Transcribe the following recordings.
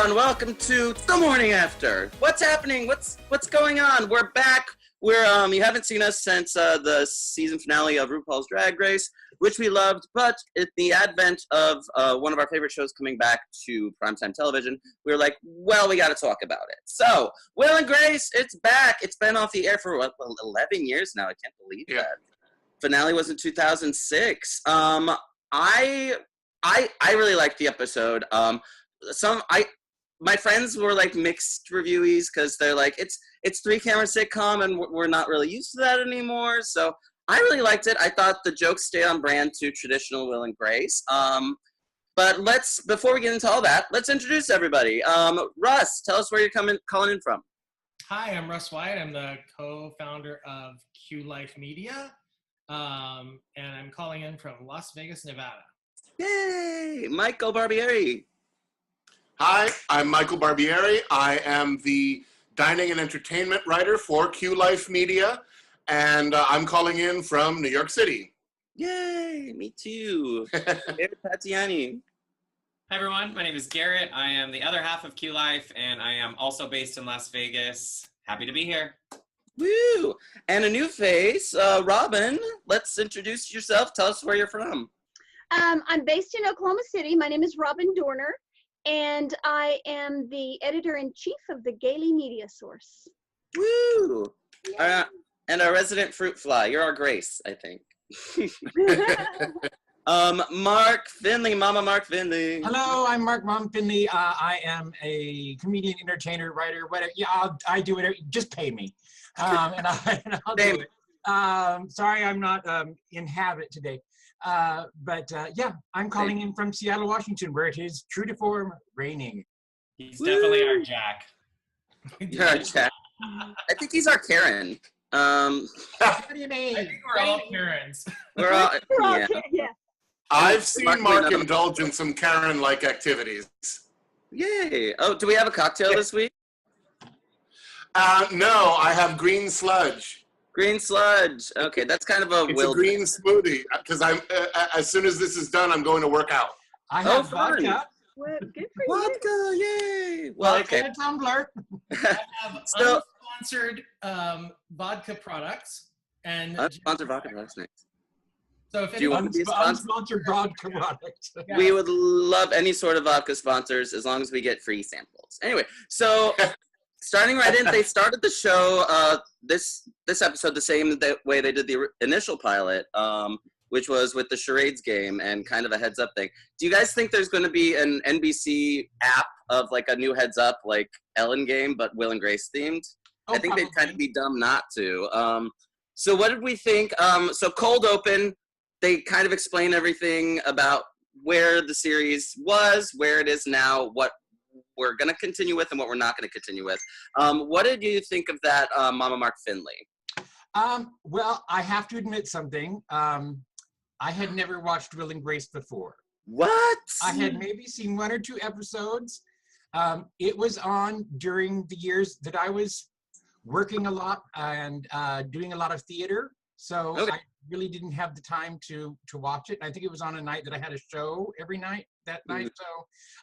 everyone. Welcome to The Morning After. What's happening? What's going on? We're back. You haven't seen us since the season finale of RuPaul's Drag Race, which we loved, but at the advent of one of our favorite shows coming back to primetime television, we were like, well, we got to talk about it. So, Will and Grace, it's back. It's been off the air for 11 years now. I can't believe that. Finale was in 2006. I really liked the episode. My friends were like mixed reviewees because they're like, it's 3-camera sitcom and we're not really used to that anymore. So I really liked it. I thought the jokes stayed on brand to traditional Will and Grace. But before we get into all that, let's introduce everybody. Russ, tell us where you're calling in from. Hi, I'm Russ White. I'm the co-founder of Q Life Media. And I'm calling in from Las Vegas, Nevada. Yay! Michael Barbieri. Hi, I'm Michael Barbieri. I am the dining and entertainment writer for Q Life Media, and I'm calling in from New York City. Yay, me too. Garrett Patiani. Hi everyone, my name is Garrett. I am the other half of Q Life, and I am also based in Las Vegas. Happy to be here. Woo! And a new face, Robin. Let's introduce yourself. Tell us where you're from. I'm based in Oklahoma City. My name is Robin Dorner, and I am the editor-in-chief of the Gaily Media Source. Woo! Yeah. And our resident fruit fly. You're our Grace, I think. Mark Finley, Mama Mark Finley. Hello, I'm Mark Mom Finley. I am a comedian, entertainer, writer, whatever. Yeah, I do whatever. Just pay me, and I'll do it. Sorry, I'm not in habit today. But yeah, I'm calling in from Seattle, Washington, where it is true to form raining. He's definitely our Jack. You're our Jack. I think he's our Karen. What do you mean? I think we're all Karens. We're all, Yeah. I've seen Mark indulge in some Karen-like activities. Yay! Oh, do we have a cocktail this week? No, I have green sludge. Green sludge. Okay, that's kind of a It's a green smoothie because I'm as soon as this is done, I'm going to work out. I have vodka. Well, good for you. Vodka, yay! Well, okay. And a tumbler. I have unsponsored vodka products. And Unsponsored vodka products next. so if Do you anyone, want to be sponsored? Unsponsored vodka product. Yeah. We would love any sort of vodka sponsors as long as we get free samples. Anyway, so starting right in, they started the show this episode the same way they did the initial pilot, which was with the charades game and kind of a heads up thing. Do you guys think there's going to be an NBC app of like a new heads up like Ellen game but Will and Grace themed? Oh, I think probably. they'd kind of be dumb not to. So what did we think? So cold open, they kind of explain everything about where the series was, where it is now, what we're going to continue with and what we're not going to continue with. What did you think of that, Mama Mark Finley? Well, I have to admit something. I had never watched Will and Grace before. What? I had maybe seen 1 or 2 episodes. It was on during the years that I was working a lot and doing a lot of theater. So Okay. I really didn't have the time to watch it. I think it was on a night that I had a show every night that night. So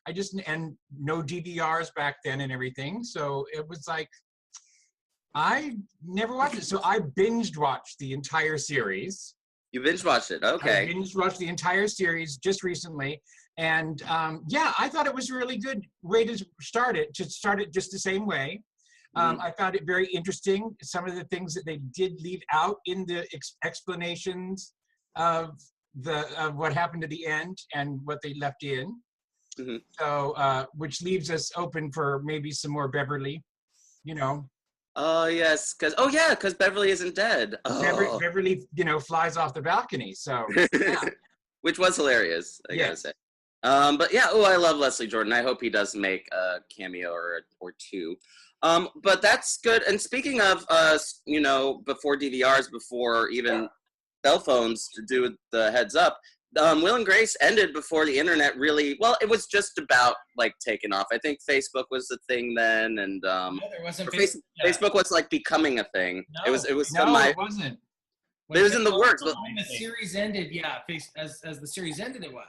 I just, and no DVRs back then and everything. So it was like, I never watched it. So I binged watched the entire series. You binge watched it, okay. I binge watched the entire series just recently. And yeah, I thought it was a really good way to start it just the same way. I found it very interesting. Some of the things that they did leave out in the explanations of what happened at the end and what they left in. Mm-hmm. So, which leaves us open for maybe some more Beverly, you know. Oh, yes, because Beverly isn't dead. Oh. Beverly, flies off the balcony, so, yeah. Which was hilarious, I gotta say. But yeah, I love Leslie Jordan. I hope he does make a cameo or two. But that's good. And speaking of, before DVRs, before even cell phones to do the heads up, Will and Grace ended before the internet really, it was just about like taking off. I think Facebook was the thing then, and no, there wasn't Facebook was like becoming a thing. No, it was No, it wasn't. It was in the works. When the series ended, as the series ended, it was.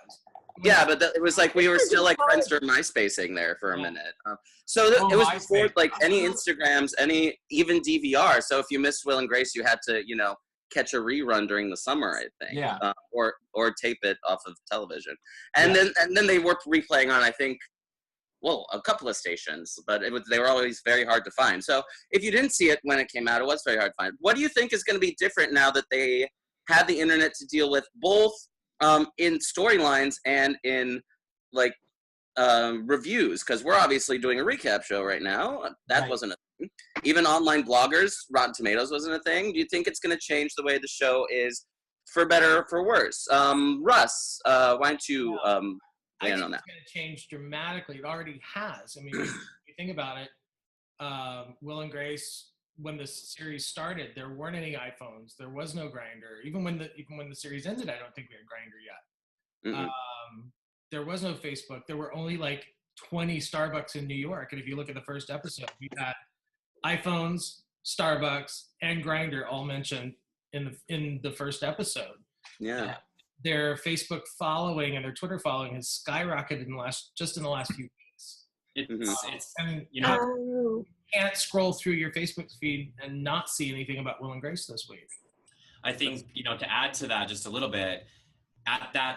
Yeah, but it was like we were still like friends for MySpacing there for a minute. It was before like any Instagrams, any even DVR. So if you missed Will and Grace, you had to, you know, catch a rerun during the summer, I think. Yeah. Or tape it off of television, and then they were replaying on, I think, well, a couple of stations, but they were always very hard to find. So if you didn't see it when it came out, it was very hard to find. What do you think is going to be different now that they have the internet to deal with, both in storylines and in like reviews? Because we're obviously doing a recap show right now. That wasn't a thing. Even online bloggers, Rotten Tomatoes wasn't a thing. Do you think it's going to change the way the show is, for better or for worse? Russ, why don't you weigh in on that? It's going to change dramatically. It already has. I mean, if you think about it, Will and Grace, when the series started, there weren't any iPhones. There was no Grindr. Even when the series ended, I don't think we had Grindr yet. There was no Facebook. There were only like 20 Starbucks in New York. And if you look at the first episode, we had iPhones, Starbucks, and Grindr all mentioned in the first episode. Yeah. Their Facebook following and their Twitter following has skyrocketed in the last few weeks. It's and you know, you can't scroll through your Facebook feed and not see anything about Will and Grace this week. I think, you know, to add to that just a little bit,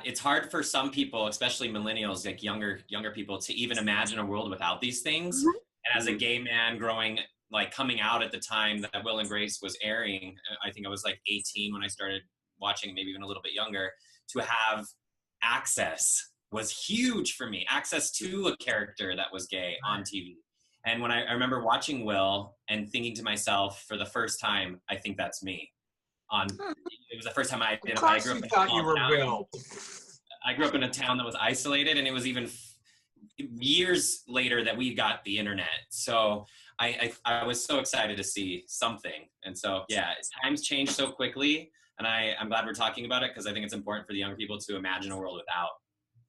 it's hard for some people, especially millennials, like younger people, to even imagine a world without these things. And as a gay man coming out at the time that Will and Grace was airing, I think I was like 18 when I started watching, maybe even a little bit younger, to have access was huge for me. Access to a character that was gay on TV. And when I remember watching Will and thinking to myself for the first time, I think that's me. It was the first time I identified. Of course you thought you were Will. I grew up in a town that was isolated, and it was even years later that we got the internet. So I was so excited to see something. And so, yeah, times change so quickly, and I'm glad we're talking about it, because I think it's important for the young people to imagine a world without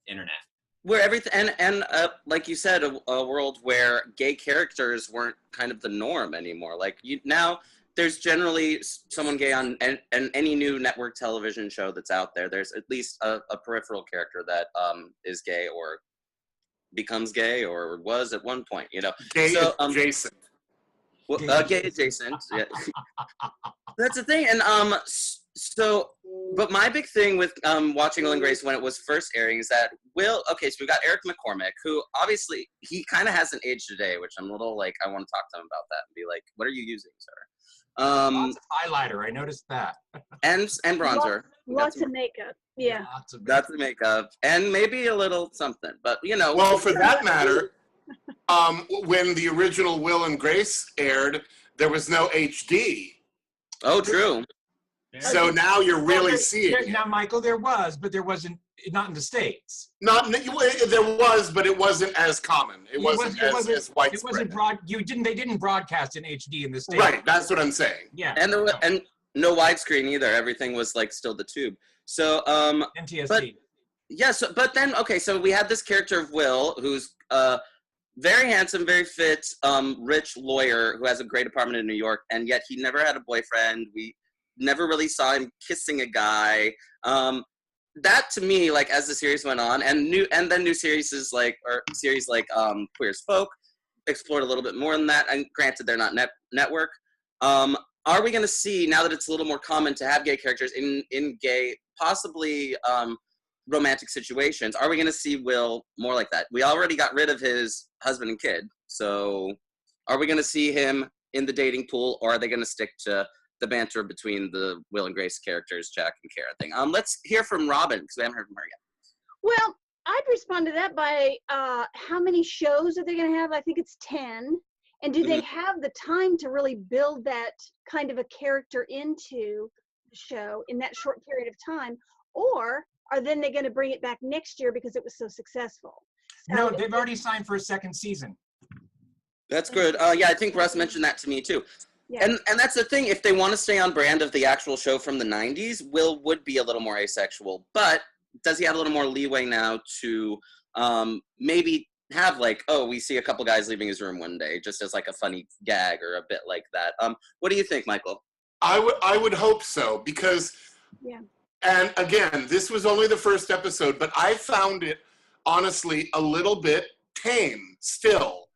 internet. Where everything, and like you said, a world where gay characters weren't kind of the norm anymore. Like now, there's generally someone gay on any new network television show that's out there. There's at least a peripheral character that is gay or becomes gay or was at one point. You know, gay adjacent. Gay adjacent. Yeah. That's the thing, and but my big thing with watching Will and Grace when it was first airing is that so we got Eric McCormick, who obviously he kind of hasn't aged today, which I'm a little like, I want to talk to him about that and be like, what are you using, sir? Lots of highlighter, I noticed that. and bronzer. Lots of makeup. Yeah. Lots of makeup. And maybe a little something, but you know. Well, for that matter, when the original Will and Grace aired, there was no HD. Oh, true. So now you're really seeing it. Now, Michael, there was, but there wasn't, not in the States. There was, but it wasn't as common. It wasn't as widespread. They didn't broadcast in HD in the States. Right, that's what I'm saying. Yeah. And no widescreen either. Everything was like still the tube. So NTSC. But then so we had this character of Will, who's very handsome, very fit, rich lawyer who has a great apartment in New York, and yet he never had a boyfriend. We never really saw him kissing a guy. That to me, like as the series went on, and then new series like Queer as Folk explored a little bit more than that. And granted, they're not network. Are we going to see, now that it's a little more common to have gay characters in gay, possibly romantic situations, are we going to see Will more like that? We already got rid of his husband and kid, so are we going to see him in the dating pool, or are they going to stick to the banter between the Will and Grace characters, Jack and Kara thing? Let's hear from Robin, because we haven't heard from her yet. Well, I'd respond to that by how many shows are they going to have? I think it's 10. And do they have the time to really build that kind of a character into the show in that short period of time? Or are then they going to bring it back next year because it was so successful? No, they've already signed for a second season. That's good. Yeah, I think Russ mentioned that to me too. Yeah. And that's the thing. If they want to stay on brand of the actual show from the 90s, Will would be a little more asexual. But does he have a little more leeway now to maybe have like, we see a couple guys leaving his room one day, just as like a funny gag or a bit like that? What do you think, Michael? I would hope so, because And again, this was only the first episode, but I found it honestly a little bit tame still.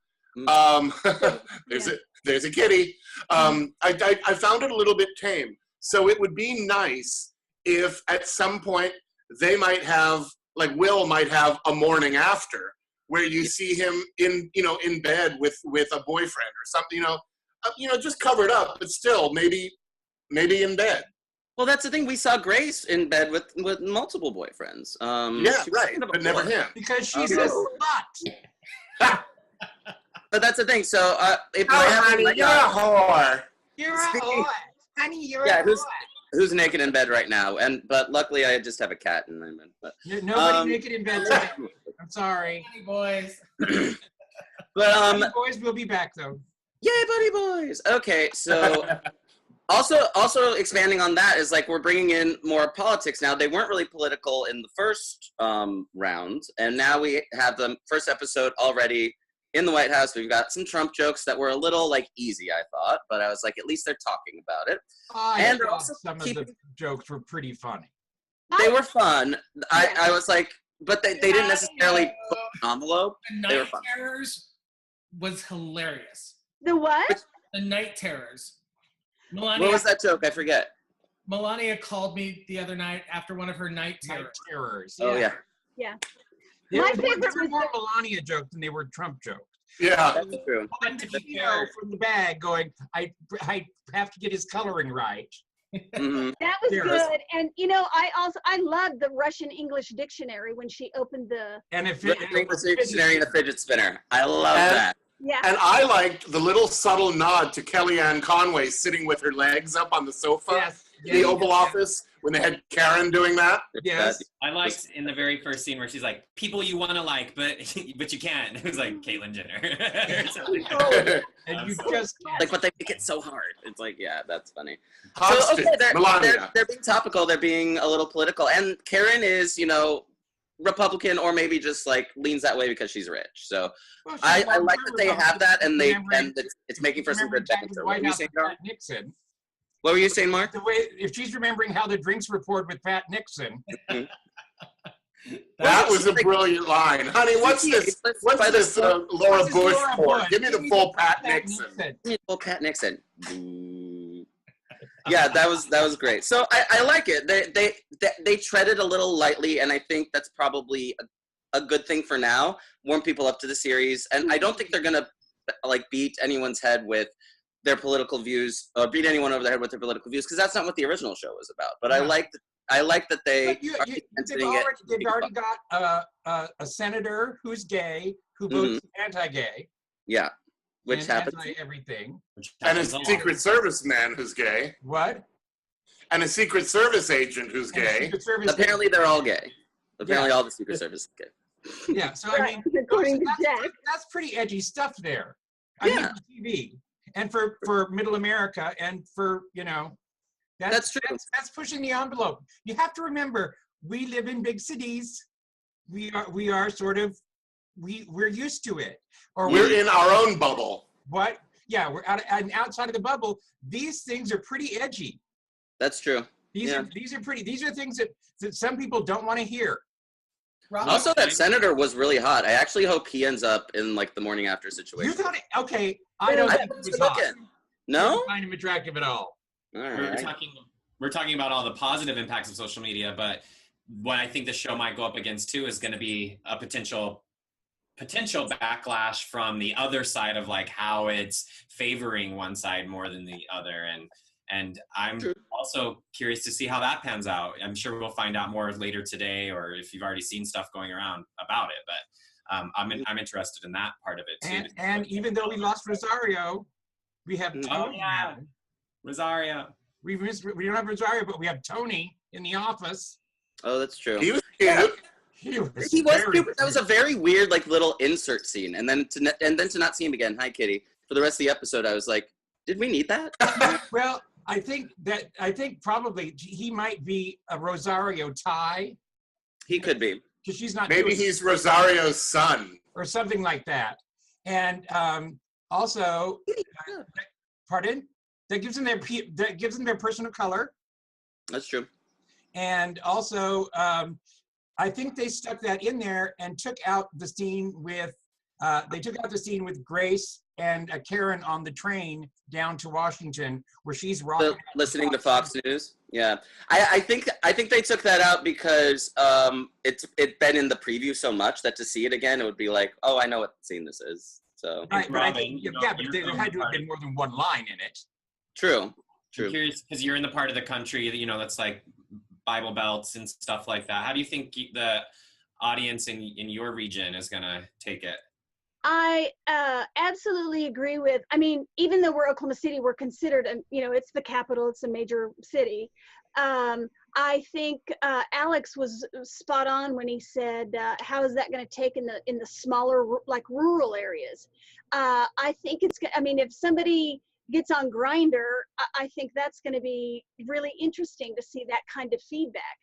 There's a kitty. I found it a little bit tame. So it would be nice if at some point they might have, like Will might have a morning after where you see him in bed with a boyfriend or something, just covered up, but still maybe in bed. Well, that's the thing. We saw Grace in bed with multiple boyfriends. Yeah, right, but never him. Because she's a slut. But that's the thing. So if honey, you're a whore. You're a whore. Honey, you're a who's, whore. who's naked in bed right now? But luckily, I just have a cat in my bed. But Nobody naked in bed today. I'm sorry. Buddy boys. But Buddy boys will be back though. Yay, buddy boys. Okay, so also expanding on that is like we're bringing in more politics now. They weren't really political in the first round, and now we have the first episode already in the White House. We've got some Trump jokes that were a little like easy, I thought, but I was like, at least they're talking about it. And also some of the jokes were pretty funny. They were fun. I was like, but they didn't necessarily put an envelope. The They were Night fun. Terrors was hilarious. The what? The Night Terrors. Melania, What was that joke? I forget. Melania called me the other night after one of her night terrors. Night terrors. Oh yeah. Yeah. They My were favorite was more Melania jokes than they were Trump jokes. Yeah. That's true. And from the bag going, I have to get his coloring right. Mm-hmm. That was Yes. good. And I loved the Russian English dictionary when she opened the And if English dictionary and a fidget spinner. I love that. yeah. And I liked the little subtle nod to Kellyanne Conway sitting with her legs up on the sofa yes, in the Oval Office when they had Karen doing that. yes. I liked in the very first scene where she's like, people you want to like, but you can't. It was like Caitlyn Jenner. And you just Like, but they make it so hard. It's like, yeah, that's funny. Constant. Melania. They're being topical. They're being a little political. And Karen is, Republican or maybe just like leans that way because she's rich. So well, I like that they have that and it's making for some good banter. What were you saying, Carl? Nixon. What were you saying, Mark? The way if she's remembering how the drinks were poured with Pat Nixon. That was a brilliant line. Honey, what's this? What's this Laura Bush for? Give me the full Pat Nixon. Full Pat Nixon. Boo. Yeah, that was great. So I like it. They treaded a little lightly, and I think that's probably a good thing for now. Warm people up to the series, and I don't think they're gonna like beat anyone's head with their political views or beat anyone over the head with their political views because that's not what the original show was about. But I like that they They've already got a senator who's gay who votes anti-gay. Yeah, which happens. Everything. And a Secret Service man who's gay. What? And a Secret Service agent who's gay. Apparently, they're all gay. Apparently, all the Secret Service is gay. Yeah, so Right, I mean, according to Jack. that's pretty edgy stuff there. I mean, for TV and for Middle America and for That's true. That's pushing the envelope. You have to remember, we live in big cities. We are sort of we're used to it. Or we're in our own bubble. What? Yeah, we're outside of the bubble. These things are pretty edgy. That's true. These are pretty. These are things that some people don't want to hear. Also, that senator was really hot. I actually hope he ends up in like the morning after situation. You thought it? Okay, I don't think it was hot. No? I don't find him attractive at all. All right. We're talking about all the positive impacts of social media, but what I think the show might go up against too is going to be a potential backlash from the other side of like how it's favoring one side more than the other, and I'm also curious to see how that pans out. I'm sure we'll find out more later today, or if you've already seen stuff going around about it. But I'm interested in that part of it too. And even though we lost Rosario, we have Tony. Rosario. We don't have Rosario, but we have Tony in the office. Oh, that's true. He was cute. He was stupid. That was a very weird, like, little insert scene, and then to not see him again. Hi, Kitty. For the rest of the episode, I was like, did we need that? Well, I think probably he might be a Rosario tie. He could be. Because she's not. Maybe he's Rosario's son. Or something like that. And also, pardon? That gives them their personal color. That's true. And also, I think they stuck that in there and took out the scene with, Grace and Karen on the train down to Washington, where she's rocking. Listening to Fox News. Yeah, I think they took that out because it's been in the preview so much that to see it again, it would be like, oh, I know what scene this is. So right, but I think, but there had to have been more than one line in it. True. I'm curious, because you're in the part of the country that, that's like Bible belts and stuff like that. How do you think the audience in your region is gonna take it? I absolutely agree with, I mean, even though we're Oklahoma City, we're considered, it's the capital, it's a major city. I think Alex was spot on when he said, how is that going to take in the smaller, like rural areas? I think if somebody gets on Grindr, I think that's going to be really interesting to see that kind of feedback.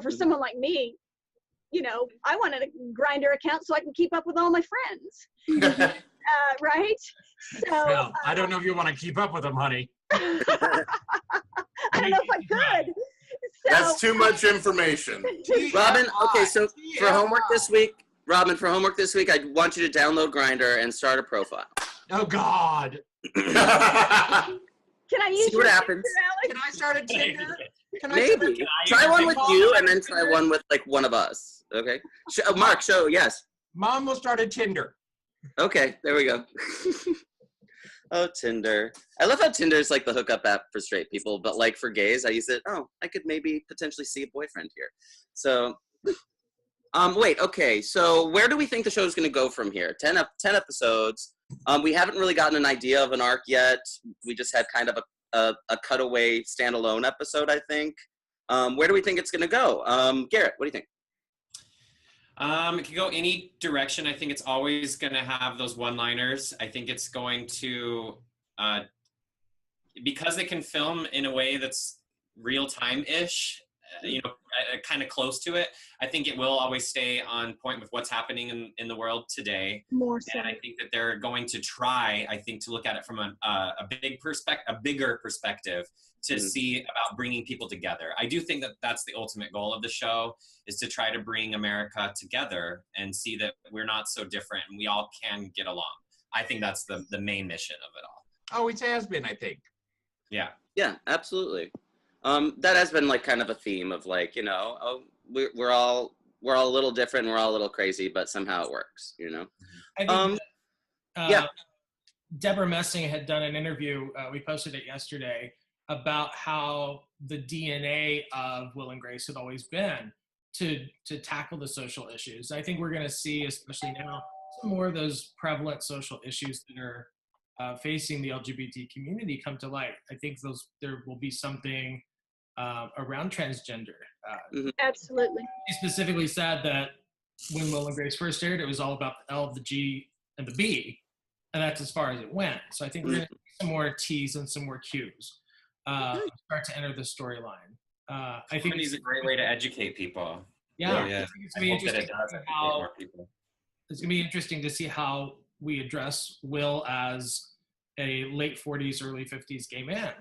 For someone like me, I wanted a Grindr account so I can keep up with all my friends. Right? So well, I don't know if you want to keep up with them, honey. I don't know if I could. So, that's too much information. Robin, okay, so for homework this week, I want you to download Grindr and start a profile. Oh God. Can I use See what happens? Tinder, Can I start a Tinder? Maybe. Try one with you and then try one with like one of us. Okay. Mark, yes. Mom will start a Tinder. Okay, there we go. Oh, Tinder. I love how Tinder is like the hookup app for straight people, but like for gays, I use it. Oh, I could maybe potentially see a boyfriend here. So, wait, okay. So where do we think the show is going to go from here? 10 episodes. We haven't really gotten an idea of an arc yet. We just had kind of a cutaway standalone episode, I think. Where do we think it's going to go? Garrett, what do you think? It could go any direction. I think it's always going to have those one-liners. I think it's going to, because they can film in a way that's real-time-ish, kind of close to it, I think it will always stay on point with what's happening in the world today. More so. And I think that they're going to try, to look at it from a bigger perspective to see about bringing people together. I do think that that's the ultimate goal of the show, is to try to bring America together and see that we're not so different and we all can get along. I think that's the main mission of it all. Oh, it has been, I think. Yeah. Yeah, absolutely. That has been like kind of a theme of like, we're all a little different, we're all a little crazy, but somehow it works, I think yeah. Deborah Messing had done an interview, we posted it yesterday, about how the DNA of Will and Grace had always been to tackle the social issues. I think we're going to see, especially now, some more of those prevalent social issues that are facing the LGBT community come to light. I think there will be something around transgender. Absolutely. He specifically said that when Will and Grace first aired, it was all about the L, the G, and the B, and that's as far as it went. So I think we're going to see some more T's and some more Q's start to enter the storyline. I think it's a great way to educate people. Yeah, Yeah. I think it's going to be interesting to see how more people. it's going to be interesting to see how we address Will as a late 40s, early 50s gay man.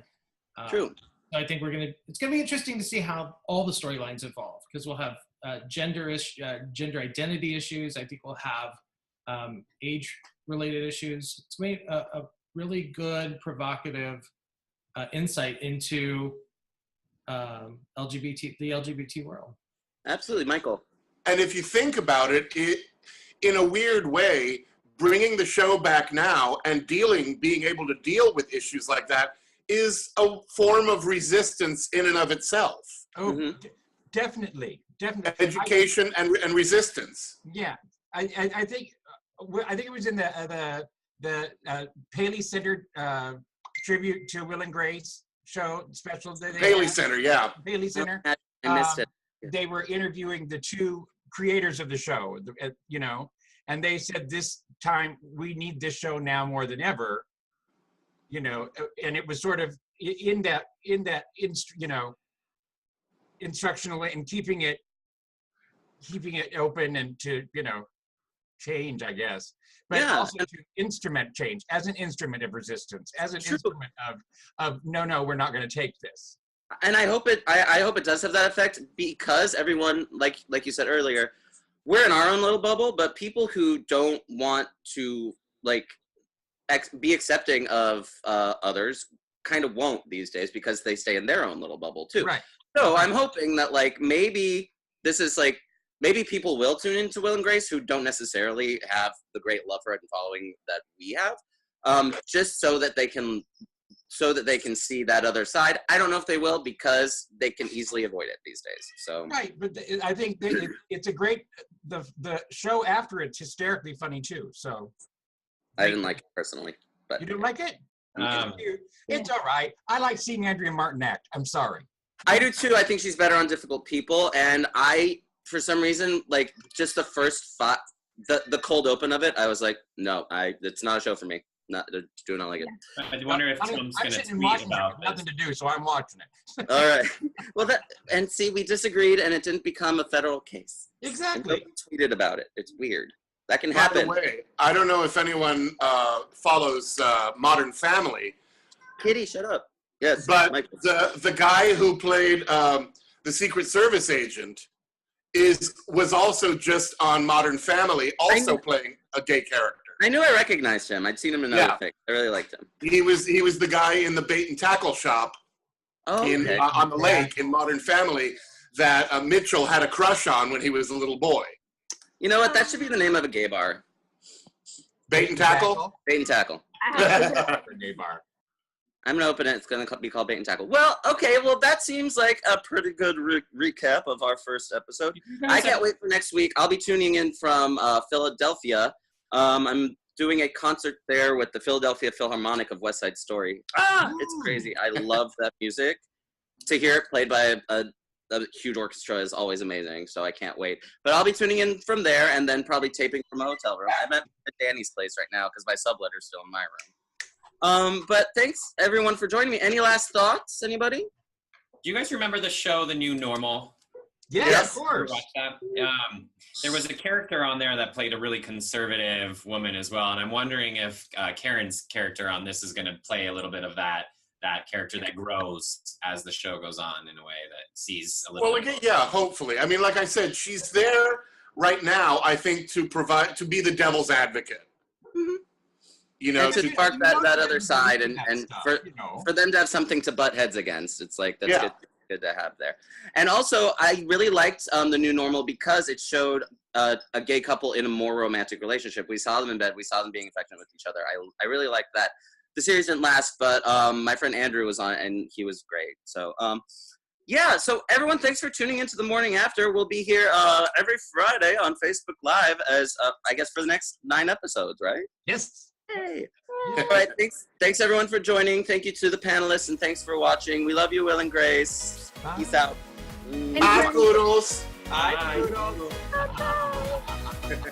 True. I think it's going to be interesting to see how all the storylines evolve, because we'll have gender identity issues. I think we'll have age-related issues. It's going to be a really good, provocative insight into the LGBT world. Absolutely, Michael. And if you think about it, in a weird way, bringing the show back now and being able to deal with issues like that is a form of resistance in and of itself. Oh, definitely. Education and resistance. Yeah, I think it was in the Paley Center tribute to Will and Grace show special. Paley Center, yeah. Paley Center. I missed it. They were interviewing the two creators of the show, and they said this time we need this show now more than ever. And it was sort of in that instructional way, and keeping it open and to change, I guess, but also to instrument change as an instrument of resistance, as an instrument of no, we're not going to take this. And I hope it does have that effect, because everyone, like you said earlier, we're in our own little bubble, but people who don't want to like be accepting of others kind of won't these days, because they stay in their own little bubble too. Right. So I'm hoping that like maybe this is like, maybe people will tune into Will and Grace who don't necessarily have the great love for it and following that we have, just so that they can see that other side. I don't know if they will, because they can easily avoid it these days. So Right, but I think it's a great, the show after it's hysterically funny too. So I didn't like it personally, but you didn't like it? It's all right. I like seeing Andrea Martin act. I'm sorry. I do too. I think she's better on Difficult People, and I, for some reason, like just the first the cold open of it, I was like, no, it's not a show for me. Do not like it. I wonder if Trump's going to tweet about this. Nothing to do, so I'm watching it. All right. Well, and see, we disagreed, and it didn't become a federal case. Exactly. Nobody tweeted about it. It's weird. That can By happen. the way, I don't know if anyone follows Modern Family, Kitty, shut up. Yes. but Michael. the guy who played the Secret Service agent was also just on Modern Family, also playing a gay character. I knew I recognized him. I'd seen him in other things. I really liked him. He was the guy in the bait and tackle shop on the lake in Modern Family that Mitchell had a crush on when he was a little boy. You know what? That should be the name of a gay bar. Bait and tackle? Bait and Tackle. Gay bar. I'm going to open it. It's going to be called Bait and Tackle. Well, okay. Well, that seems like a pretty good recap of our first episode. I can't wait for next week. I'll be tuning in from Philadelphia. I'm doing a concert there with the Philadelphia Philharmonic of West Side Story. It's crazy. I love that music. To hear it played by a huge orchestra is always amazing, so I can't wait. But I'll be tuning in from there and then probably taping from a hotel room. I'm at Danny's place right now because my subletter's still in my room. But thanks, everyone, for joining me. Any last thoughts, anybody? Do you guys remember the show The New Normal? Yes, of course. Watch that. There was a character on there that played a really conservative woman as well, and I'm wondering if Karen's character on this is going to play a little bit of that character that grows as the show goes on in a way that sees a little. Well, yeah, hopefully. I mean, like I said, she's there right now, I think, to be the devil's advocate. Mm-hmm. You know, and to spark that other side, and stuff, for them to have something to butt heads against. It's like, that's good to have there. And also, I really liked The New Normal because it showed a gay couple in a more romantic relationship. We saw them in bed. We saw them being affectionate with each other. I really liked that. The series didn't last, but my friend Andrew was on it, and he was great. So, so everyone, thanks for tuning into The Morning After. We'll be here every Friday on Facebook Live as, I guess, for the next 9 episodes, right? Yes. Hey. All right, thanks everyone for joining. Thank you to the panelists, and thanks for watching. We love you, Will and Grace. Bye. Peace out. Bye, Poodles. Bye. Bye.